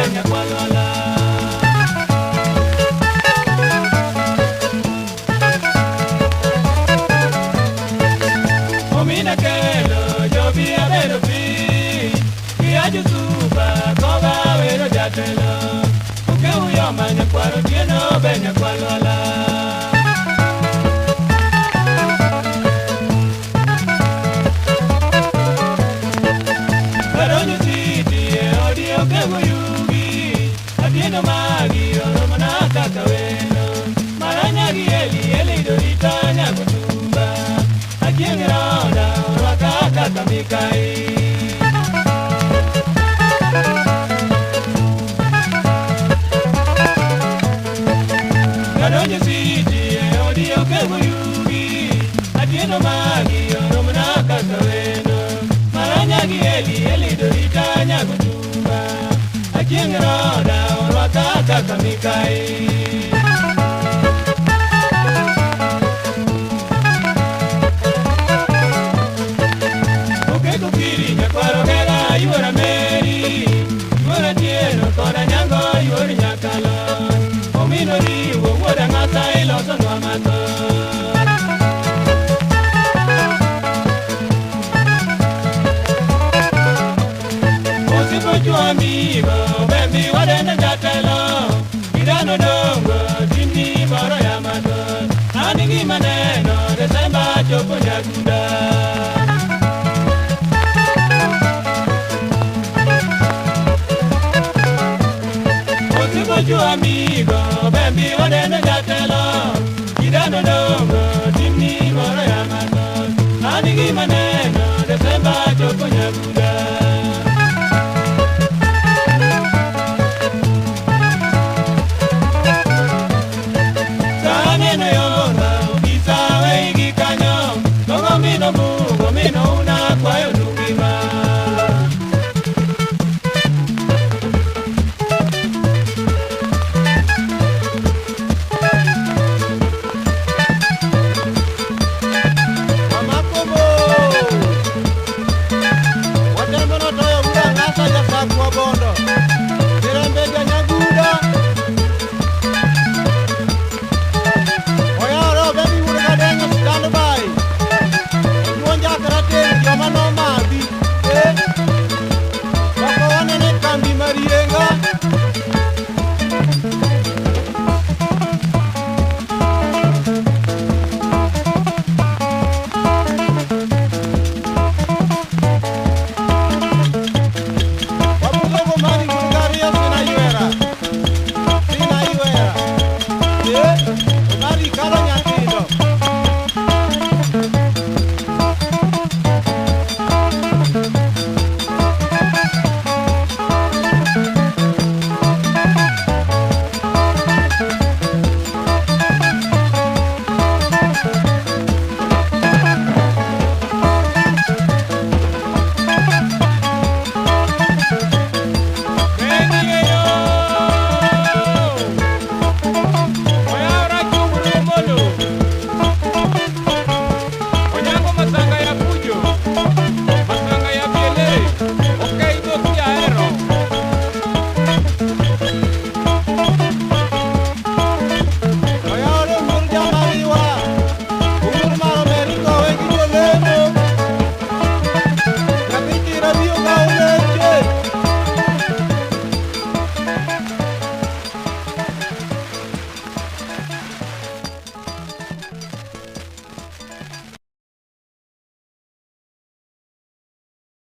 benya kwalwala Omina kelo jobi abero pi Kiaju suba koga wero jatelo Uke uyo manya kwaro tieno benya kwalwala Karonyo siti e odio kego yugi Atieno magi oromana kaka weno Maranya gi eli dorita nyakutumba Akiengi ronda orwaka kaka mikai Karonyo siti e odio kego yugi Atieno magi oromana kaka weno Maranya gi eli dorita nyakutumba Akiengi ronda orwaka kaka mikai Yuara meri, yuara tieno, koda nyango, yuara nyakalo Omino riwo, woda ngata iloso nwa mato Osipo chua mibo, bembi wadenda jatelo Idano dongo, tindi boro ya mato Anigi maneno, Desemba chopo nyaguda Yo amigo, bembi wadene gatelo Idano dongo, timni moro ya matos Anigi maneno, Desemba chopo nyaguda Saneno yomba, ukisa weigi kanyo Tongo mino mungo, mino una kwa yo nungima Bondo